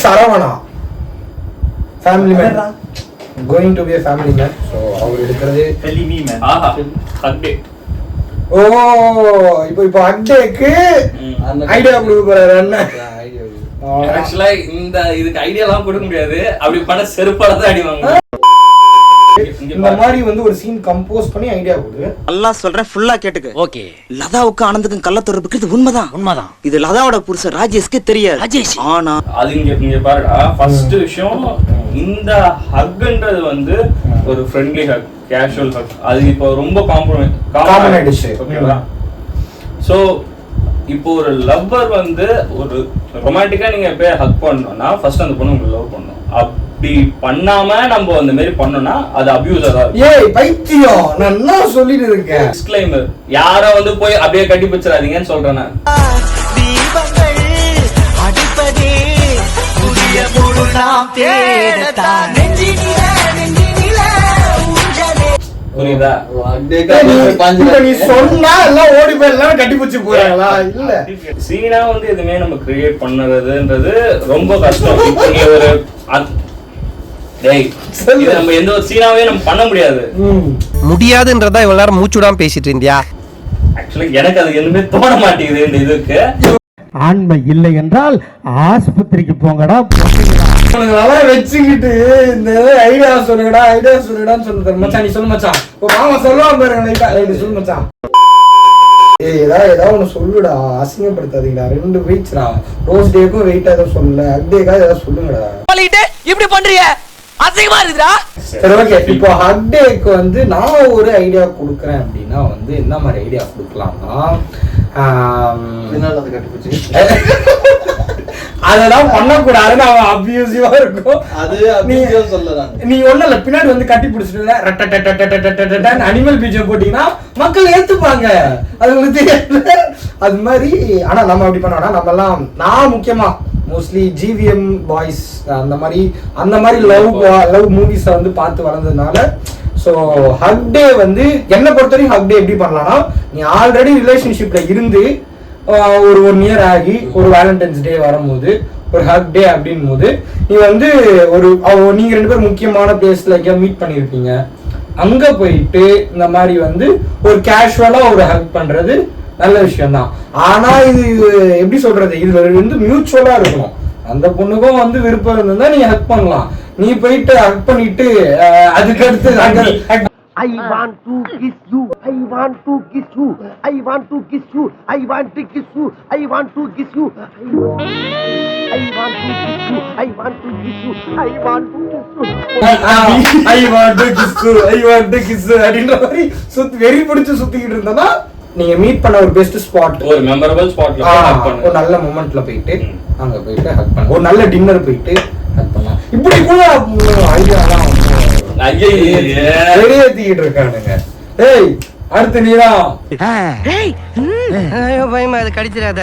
Saravana family man, going to be a family man. So அவர் எடுக்கிறது ஓ இப்போ அக்டேக்கு ஐடியா கொடுக்க போறாரு அண்ணன். ஆக்சுவலா இந்த இதுக்கு ஐடியாலாம் கொடுக்க முடியாது, அப்படி பண்ண செருப்பால தான் அடிவாங்க. இந்த மாதிரி வந்து ஒரு சீன் கம்போஸ் பண்ணி ஐடியா கொடு. நல்லா சொல்றேன், ஃபுல்லா கேட்டுக்க. ஓகே. லதாவுக்கு ஆனந்துக்கும் கள்ள தொடர்புக்கு இது உண்மைதான். இது லதாவோட புருஷன் ராஜேஷ்க்கு தெரியாது. ஆனா அது இங்க பாருடா, ஃபர்ஸ்ட் விஷயம் இந்த ஹக்ன்றது வந்து ஒரு ஃப்ரெண்ட்லி ஹக், கேஷுவல் ஹக். அது இப்போ ரொம்ப காமன் ஆயிடுச்சு. ஓகேவா? சோ இப்போ ஒரு லவ்வர் வந்து ஒரு ரொமான்டிக்கா நீங்க போய் ஹக் பண்ணணும்னா ஃபர்ஸ்ட் அந்த பொண்ணு உங்களுக்கு லவ் பண்ணணும். அப்படி பண்ணாம நம்ம அந்த மாதிரி பண்ணோம்னா அது அபியூஸா தான். ஏய் பைத்தியம், நான் என்ன சொல்லிட்டு இருக்கேன். டிஸ்க்ளைமர், யாரோ வந்து போய் அப்படியே கட்டி பிடிச்சிடாதீங்கன்னு சொல்றேன் நான். தீபங்கள் அடிப்பதே புதிய பொருள் நாம் தேடத்தான் நெஞ்சினில புரியுதா? நீ சொன்னா எல்லாம் ஓடி போய் எல்லாம் கட்டி பிடிச்சி போறாங்களா? இல்ல, சீனா வந்து எதுவுமே நம்ம கிரியேட் பண்ணதுன்றது ரொம்ப கஷ்டம். நீ ஒரு நம்ம எந்த ஒரு சீனாவே நம்ம பண்ண முடியாதுன்றதா இவ்வளவு நேரம் மூச்சுடாம பேசிட்டு இருந்தியா? ஆக்சுவலி எனக்கு அது எதுவுமே தோண மாட்டேங்குது. இந்த இதுக்கு ஆண்மை இல்லை என்றால் ஆஸ்பத்திரிக்கு போங்கடா. வச்சுக்கிட்டு இந்த ஐடியா சொல்லுங்கடான்னு சொல்லுங்க மச்சான். நீ சொல்லு மச்சான். மாமா சொல்லுவான் பாருங்க, சொல்லு மச்சான். ஏதாவது ஒண்ணு சொல்லுடா, அசிங்கப்படுத்தாதீங்கடா. 2 வெயிட்ஸ்டா, ரோஸ் டேக்கும் வெயிட்டா ஏதோ சொல்லல, அக்டேக்கா ஏதாவது சொல்லுங்கடா. இப்படி பண்றிய அசிங்கமா இருக்குடா. சரி ஓகே, இப்போ அக்டேக்கு வந்து நான் ஒரு ஐடியா கொடுக்குறேன் அப்படின்னா வந்து என்ன மாதிரி ஐடியா கொடுக்கலாம்னா, அதெல்லாம் பண்ணக்கூடாதுன்னு அவன் அபியூசிவா இருக்கும். நீ ஒண்ணும் இல்ல, பின்னாடி வந்து கட்டி பிடிச்சிட்டு அனிமல் பீஜம் போட்டீங்கன்னா மக்கள் ஏத்துப்பாங்க. அது உங்களுக்கு தெரியாது அது மாதிரி. ஆனா நம்ம அப்படி பண்ணோம்னா நம்ம எல்லாம், நான் முக்கியமா மோஸ்ட்லி ஜிவிஎம் பாய்ஸ் அந்த மாதிரி லவ் மூவிஸை வந்து பார்த்து வளர்ந்ததுனால, ஸோ ஹக் டே வந்து என்னை பொறுத்தவரைக்கும் ஹக் டே எப்படி பண்ணலாம்னா, நீ ஆல்ரெடி ரிலேஷன்ஷிப்ல இருந்து ஒரு 1 இயர் ஆகி ஒரு வேலண்டைன்ஸ் டே வரும்போது ஒரு ஹக் டே அப்படின் போது நீ வந்து நீங்க 2 பேரும் முக்கியமான பிளேஸ்ல எங்கேயா மீட் பண்ணிருப்பீங்க, அங்க போயிட்டு இந்த மாதிரி வந்து ஒரு கேஷுவலா ஒரு ஹக் பண்றது நல்ல விஷயம் தான். ஆனா இது எப்படி சொல்றது, இதுல வந்து மியூச்சுவலா இருக்கணும். அந்த பொண்ணுக்கும் வந்து விருப்பம் இருந்தா நீ ஹக் பண்ணலாம். நீ போயிட்டு ஹக் பண்ணிட்டு அதுக்கு அடுத்து I want to kiss you. I want to kiss you. I want to kiss you. I want to kiss you. I want to kiss you. I want to kiss you. I want to kiss you. I want to kiss you. I want to kiss you. I want to kiss you அப்படின்ற மாதிரி வெறி பிடிச்சு சுத்திக்கிட்டு இருந்தனா, நீங்க meet பண்ண ஒரு best spot, ஒரு மெமரபிள் ஸ்பாட்ல ஹக் பண்ணுங்க. ஒரு நல்ல மொமெண்ட்ல போயிட்டு அங்க போயிட்டு ஹக் பண்ணுங்க. ஒரு நல்ல டின்னர் போயிட்டு ஹக் பண்ணலாம். இப்படி கூட ஐடியாலாம் வெளியேத்திக்கிட்டு இருக்கானுங்க. ஏய் அடுத்து நீதான். பயமா அது கடிச்சிடாத.